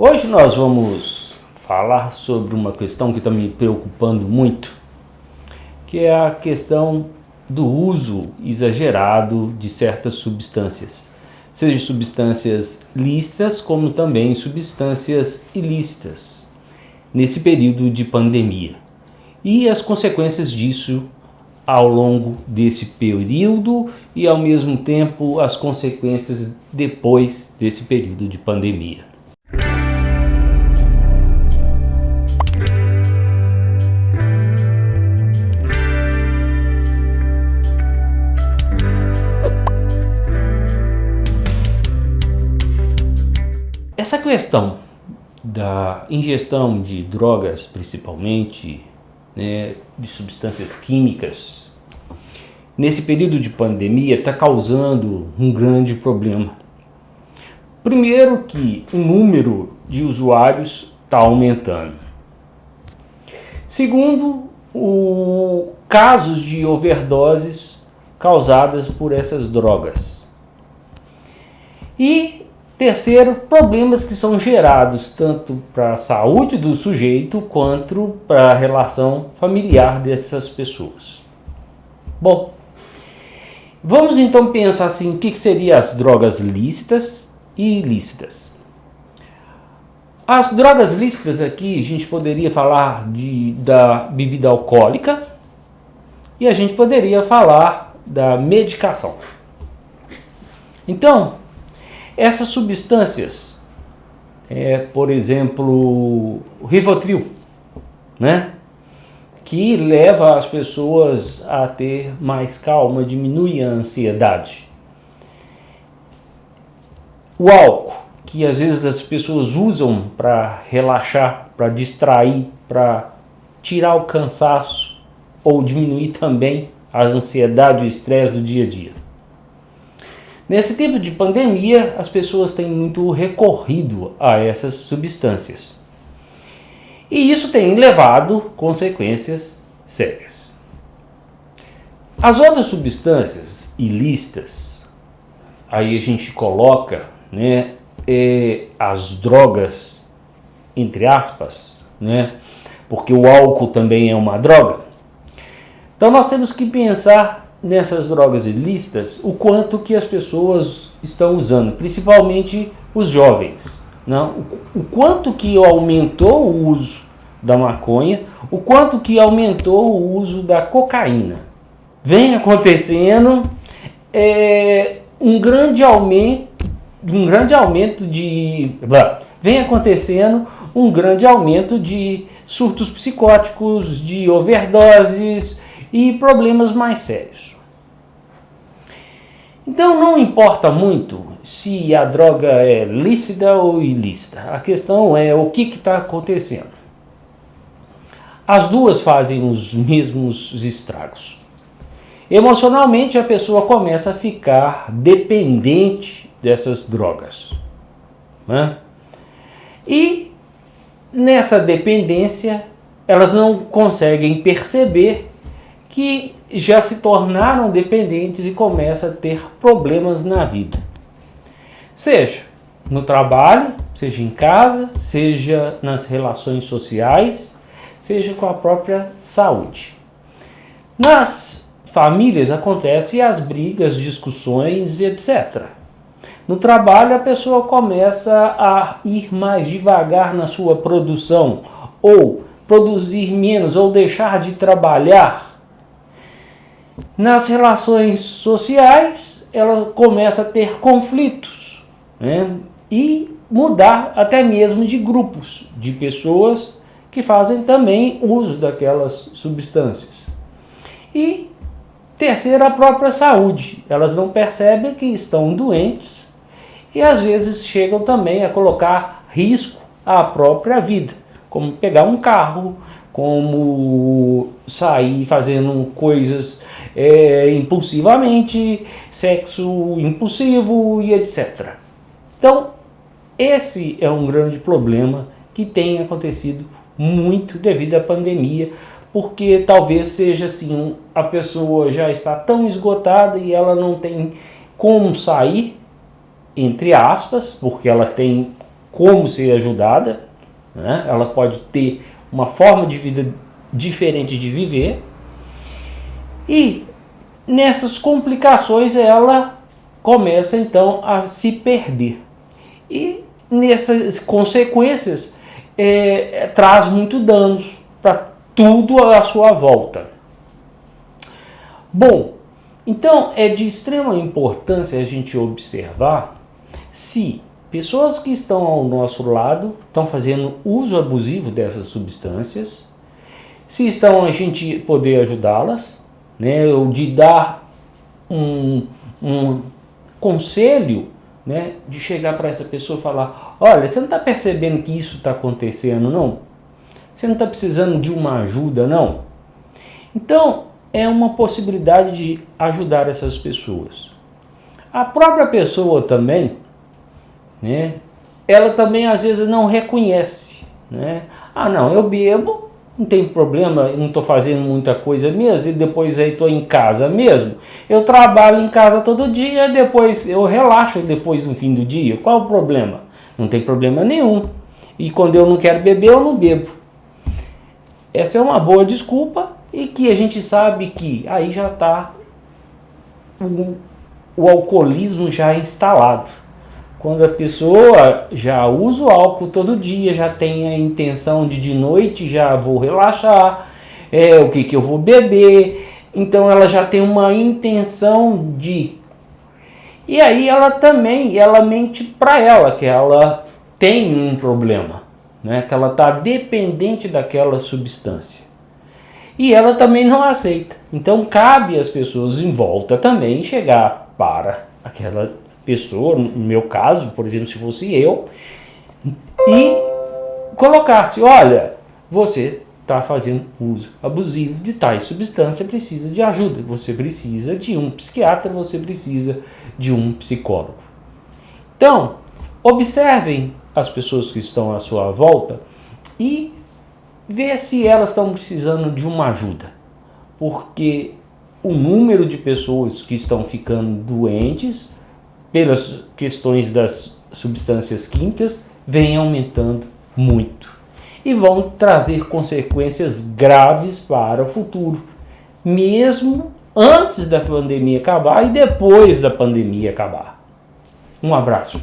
Hoje nós vamos falar sobre uma questão que está me preocupando muito, que é a questão do uso exagerado de certas substâncias, seja substâncias lícitas como também substâncias ilícitas, nesse período de pandemia, e as consequências disso ao longo desse período e ao mesmo tempo as consequências depois desse período de pandemia. Essa questão da ingestão de drogas, principalmente, de substâncias químicas, nesse período de pandemia está causando um grande problema. Primeiro que o número de usuários está aumentando. Segundo, casos de overdoses causadas por essas drogas. E terceiro, problemas que são gerados tanto para a saúde do sujeito quanto para a relação familiar dessas pessoas. Bom, vamos então pensar assim, o que seriam as drogas lícitas e ilícitas. As drogas lícitas aqui, a gente poderia falar da bebida alcoólica e a gente poderia falar da medicação. Então, essas substâncias, por exemplo, o Rivotril, que leva as pessoas a ter mais calma, diminui a ansiedade. O álcool, que às vezes as pessoas usam para relaxar, para distrair, para tirar o cansaço ou diminuir também as ansiedades e o estresse do dia a dia. Nesse tempo de pandemia, as pessoas têm muito recorrido a essas substâncias. E isso tem levado consequências sérias. As outras substâncias ilícitas, aí a gente coloca as drogas, entre aspas, porque o álcool também é uma droga. Então nós temos que pensar nessas drogas ilícitas, o quanto que as pessoas estão usando, principalmente os jovens. O quanto que aumentou o uso da maconha, o quanto que aumentou o uso da cocaína. Vem acontecendo um grande aumento de surtos psicóticos, de overdoses e problemas mais sérios. Então não importa muito se a droga é lícita ou ilícita, a questão é o que está acontecendo. As duas fazem os mesmos estragos. Emocionalmente a pessoa começa a ficar dependente dessas drogas. E nessa dependência elas não conseguem perceber que já se tornaram dependentes e começam a ter problemas na vida. Seja no trabalho, seja em casa, seja nas relações sociais, seja com a própria saúde. Nas famílias acontecem as brigas, discussões e etc. No trabalho a pessoa começa a ir mais devagar na sua produção, ou produzir menos, ou deixar de trabalhar. Nas relações sociais, ela começa a ter conflitos, e mudar até mesmo de grupos, de pessoas que fazem também uso daquelas substâncias. E terceiro, a própria saúde. Elas não percebem que estão doentes e às vezes chegam também a colocar risco à própria vida, como pegar um carro, como sair fazendo coisas impulsivamente, sexo impulsivo e etc. Então, esse é um grande problema que tem acontecido muito devido à pandemia, porque talvez seja assim, a pessoa já está tão esgotada e ela não tem como sair, entre aspas, porque ela tem como ser ajudada, né? Ela pode ter uma forma de vida diferente de viver, e nessas complicações ela começa então a se perder, e nessas consequências traz muito danos para tudo à sua volta. Bom, então é de extrema importância a gente observar se pessoas que estão ao nosso lado estão fazendo uso abusivo dessas substâncias, se estão a gente poder ajudá-las, né, ou de dar um conselho, né, de chegar para essa pessoa e falar: olha, você não está percebendo que isso está acontecendo, não? Você não está precisando de uma ajuda, não? Então, é uma possibilidade de ajudar essas pessoas. A própria pessoa também, né, ela também às vezes não reconhece, né? Ah, não, eu bebo, não tem problema, não estou fazendo muita coisa mesmo, e depois aí estou em casa mesmo. Eu trabalho em casa todo dia, depois eu relaxo depois no fim do dia. Qual o problema? Não tem problema nenhum. E quando eu não quero beber, eu não bebo. Essa é uma boa desculpa, e que a gente sabe que aí já está o alcoolismo já instalado. Quando a pessoa já usa o álcool todo dia, já tem a intenção de noite já vou relaxar, o que eu vou beber, então ela já tem uma intenção de... E aí ela mente para ela que ela tem um problema, né? Que ela está dependente daquela substância. E ela também não aceita. Então cabe às pessoas em volta também chegar para aquela pessoa, no meu caso, por exemplo, se fosse eu, e colocasse: olha, você está fazendo uso abusivo de tais substâncias, precisa de ajuda, você precisa de um psiquiatra, você precisa de um psicólogo. Então, observem as pessoas que estão à sua volta e vê se elas estão precisando de uma ajuda, porque o número de pessoas que estão ficando doentes pelas questões das substâncias químicas vem aumentando muito e vão trazer consequências graves para o futuro, mesmo antes da pandemia acabar e depois da pandemia acabar. Um abraço.